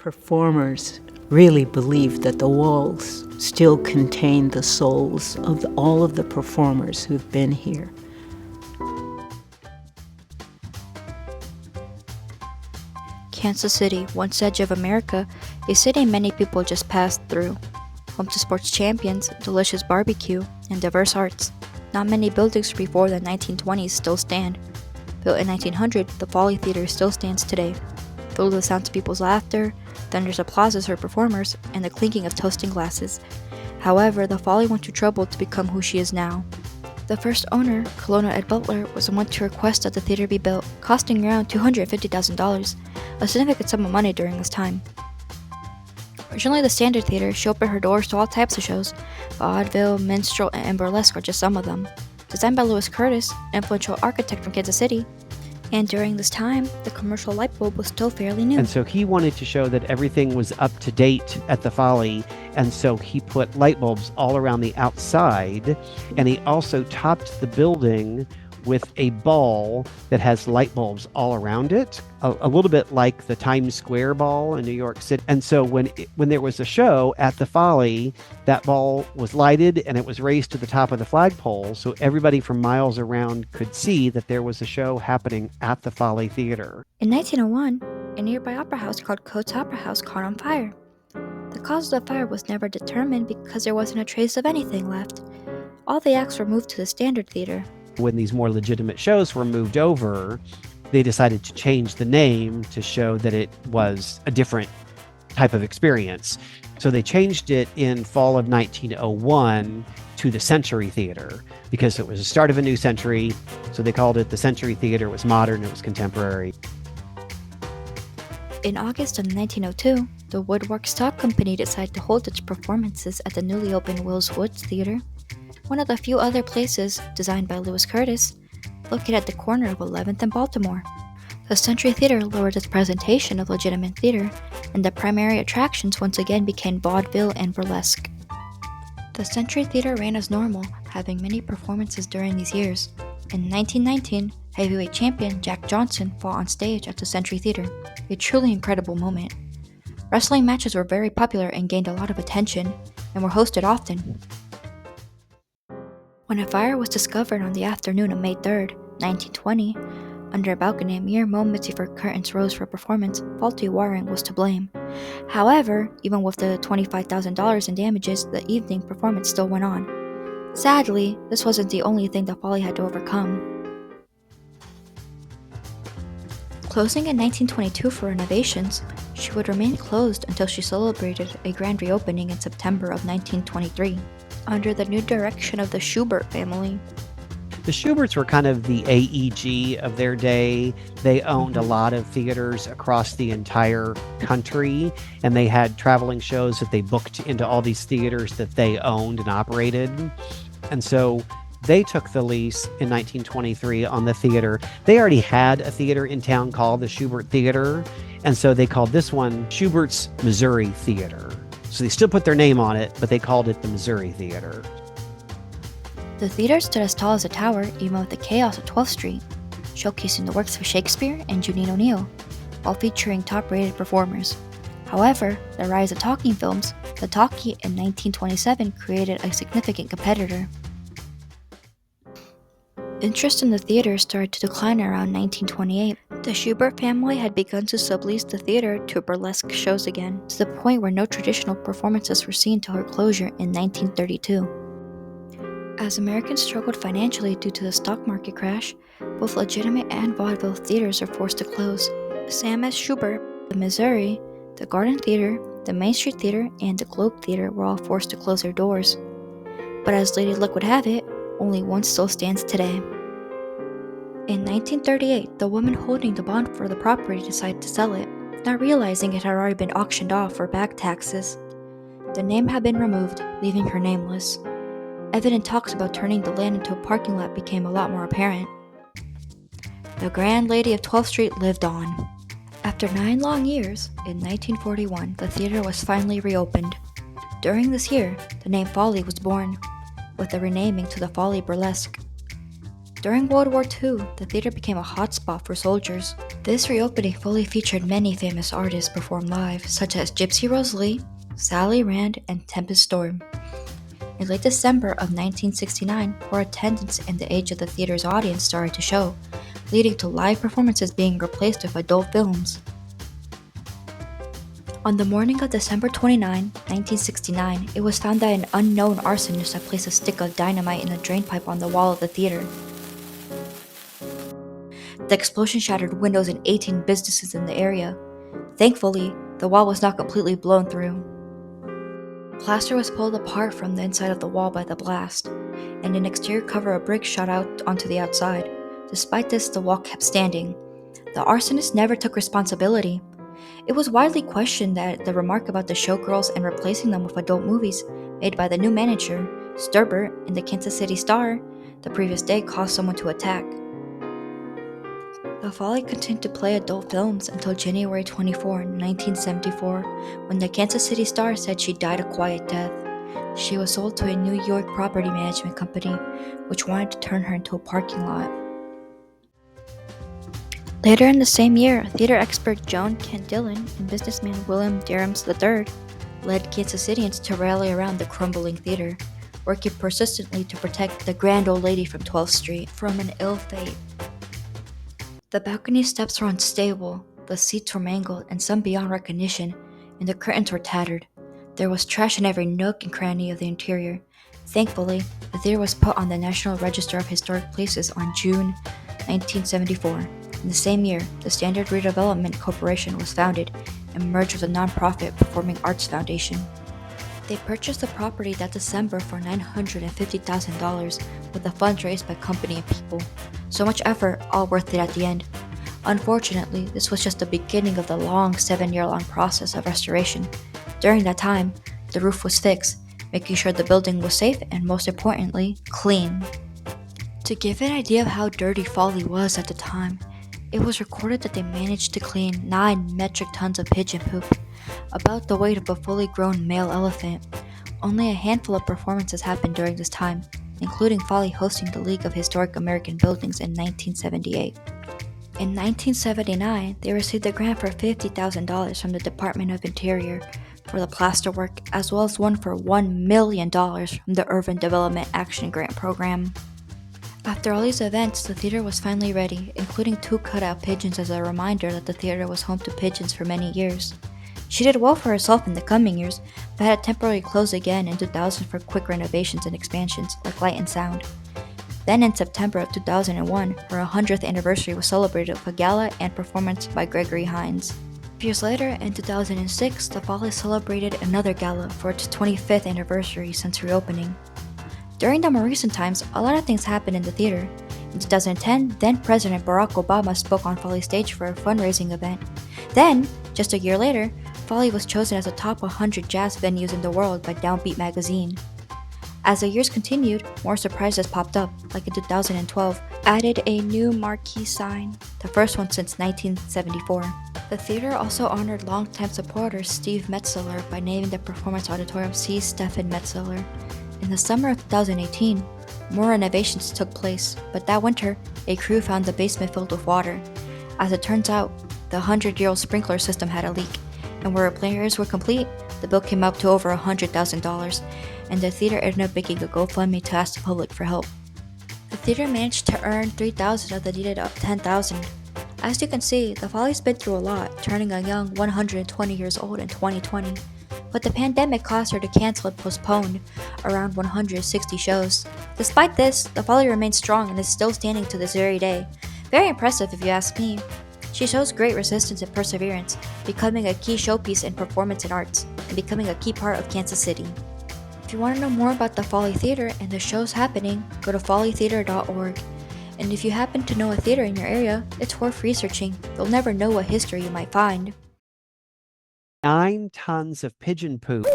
Performers really believe that the walls still contain the souls of all of the performers who've been here. Kansas City, once edge of America, a city many people just passed through. Home to sports champions, delicious barbecue, and diverse arts. Not many buildings before the 1920s still stand. Built in 1900, the Folly Theater still stands today, filled with the sounds of people's laughter, thunderous applause as her performers, and the clinking of toasting glasses. However, the Folly went to trouble to become who she is now. The first owner, Colonel Ed Butler, was the one to request that the theater be built, costing around $250,000, a significant sum of money during this time. Originally the Standard Theater, she opened her doors to all types of shows. Vaudeville, minstrel, and burlesque are just some of them. Designed by Louis Curtis, an influential architect from Kansas City. And during this time, the commercial light bulb was still fairly new. And so he wanted to show that everything was up to date at the Folly, and so he put light bulbs all around the outside, and he also topped the building with a ball that has light bulbs all around it, a little bit like the Times Square ball in New York City. And so when there was a show at the Folly, that ball was lighted and it was raised to the top of the flagpole, so everybody from miles around could see that there was a show happening at the Folly Theater. In 1901, a nearby opera house called Coates Opera House caught on fire. The cause of the fire was never determined because there wasn't a trace of anything left. All the acts were moved to the Standard Theater. When these more legitimate shows were moved over, they decided to change the name to show that it was a different type of experience. So they changed it in fall of 1901 to the Century Theater because it was the start of a new century. So they called it the Century Theater. It was modern, it was contemporary. In August of 1902, the Woodwork Stock Company decided to hold its performances at the newly opened Wills Woods Theater, one of the few other places, designed by Louis Curtis, located at the corner of 11th and Baltimore. The Century Theater lowered its presentation of legitimate theater, and the primary attractions once again became vaudeville and burlesque. The Century Theater ran as normal, having many performances during these years. In 1919, heavyweight champion Jack Johnson fought on stage at the Century Theater, a truly incredible moment. Wrestling matches were very popular and gained a lot of attention, and were hosted often. When a fire was discovered on the afternoon of May 3, 1920, under a balcony mere moments before curtains rose for performance, faulty wiring was to blame. However, even with the $25,000 in damages, the evening performance still went on. Sadly, this wasn't the only thing the Folly had to overcome. Closing in 1922 for renovations, she would remain closed until she celebrated a grand reopening in September of 1923. Under the new direction of the Shubert family. The Shuberts were kind of the AEG of their day. They owned a lot of theaters across the entire country, and they had traveling shows that they booked into all these theaters that they owned and operated. And so they took the lease in 1923 on the theater. They already had a theater in town called the Shubert Theater, and so they called this one Shubert's Missouri Theater. So they still put their name on it, but they called it the Missouri Theater. The theater stood as tall as a tower, even with the chaos of 12th Street, showcasing the works of Shakespeare and Jeanine O'Neill, while featuring top-rated performers. However, the rise of talking films, the talkie in 1927 created a significant competitor. Interest in the theater started to decline around 1928. The Shubert family had begun to sublease the theater to burlesque shows again, to the point where no traditional performances were seen till her closure in 1932. As Americans struggled financially due to the stock market crash, both legitimate and vaudeville theaters are forced to close. Sam S. Shubert, the Missouri, the Garden Theater, the Main Street Theater, and the Globe Theater were all forced to close their doors. But as Lady Luck would have it, only one still stands today. In 1938, the woman holding the bond for the property decided to sell it, not realizing it had already been auctioned off for back taxes. The name had been removed, leaving her nameless. Evident talks about turning the land into a parking lot became a lot more apparent. The Grand Lady of 12th Street lived on. After 9 long years, in 1941, the theater was finally reopened. During this year, the name Folly was born, with the renaming to the Folly Burlesque. During World War II, the theater became a hotspot for soldiers. This reopening fully featured many famous artists perform live, such as Gypsy Rose Lee, Sally Rand, and Tempest Storm. In late December of 1969, poor attendance and the age of the theater's audience started to show, leading to live performances being replaced with adult films. On the morning of December 29, 1969, it was found that an unknown arsonist had placed a stick of dynamite in a drain pipe on the wall of the theater. The explosion shattered windows in 18 businesses in the area. Thankfully, the wall was not completely blown through. Plaster was pulled apart from the inside of the wall by the blast, and an exterior cover of bricks shot out onto the outside. Despite this, the wall kept standing. The arsonist never took responsibility. It was widely questioned that the remark about the showgirls and replacing them with adult movies made by the new manager, Shubert, in the Kansas City Star, the previous day caused someone to attack. The Folly continued to play adult films until January 24, 1974, when the Kansas City Star said she died a quiet death. She was sold to a New York property management company, which wanted to turn her into a parking lot. Later in the same year, theater expert Joan Candillon and businessman William Derhams III led Kansas Cityans to rally around the crumbling theater, working persistently to protect the grand old lady from 12th Street from an ill fate. The balcony steps were unstable, the seats were mangled and some beyond recognition, and the curtains were tattered. There was trash in every nook and cranny of the interior. Thankfully, the theater was put on the National Register of Historic Places on June 1974. In the same year, the Standard Redevelopment Corporation was founded and merged with a nonprofit Performing Arts Foundation. They purchased the property that December for $950,000 with the funds raised by company and people. So much effort, all worth it at the end. Unfortunately, this was just the beginning of the long 7-year-long process of restoration. During that time, the roof was fixed, making sure the building was safe and, most importantly, clean. To give an idea of how dirty Folly was at the time, it was recorded that they managed to clean 9 metric tons of pigeon poop, about the weight of a fully grown male elephant. Only a handful of performances happened during this time, including Folly hosting the League of Historic American Buildings in 1978. In 1979, they received a grant for $50,000 from the Department of Interior for the plaster work, as well as one for $1 million from the Urban Development Action Grant Program. After all these events, the theater was finally ready, including 2 cutout pigeons as a reminder that the theater was home to pigeons for many years. She did well for herself in the coming years, but had to temporarily close again in 2000 for quick renovations and expansions, like light and sound. Then in September of 2001, her 100th anniversary was celebrated with a gala and performance by Gregory Hines. Years later, in 2006, the Folly celebrated another gala for its 25th anniversary since reopening. During the more recent times, a lot of things happened in the theater. In 2010, then-President Barack Obama spoke on Folly stage for a fundraising event. Then, just a year later, Folly was chosen as a top 100 jazz venues in the world by Downbeat magazine. As the years continued, more surprises popped up, like in 2012, added a new marquee sign, the first one since 1974. The theater also honored longtime supporter Steve Metzeler by naming the performance auditorium C. Stephen Metzeler. In the summer of 2018, more renovations took place, but that winter, a crew found the basement filled with water. As it turns out, the 100-year-old sprinkler system had a leak, and where repairs were complete, the bill came up to over $100,000, and the theater ended up making a GoFundMe to ask the public for help. The theater managed to earn $3,000 of the needed $10,000. As you can see, the Folly's been through a lot, turning a young 120 years old in 2020. But the pandemic caused her to cancel and postpone around 160 shows. Despite this, the Folly remains strong and is still standing to this very day. Very impressive if you ask me. She shows great resistance and perseverance, becoming a key showpiece in performance and arts, and becoming a key part of Kansas City. If you want to know more about the Folly Theater and the shows happening, go to follytheater.org. And if you happen to know a theater in your area, it's worth researching. You'll never know what history you might find. 9 tons of pigeon poop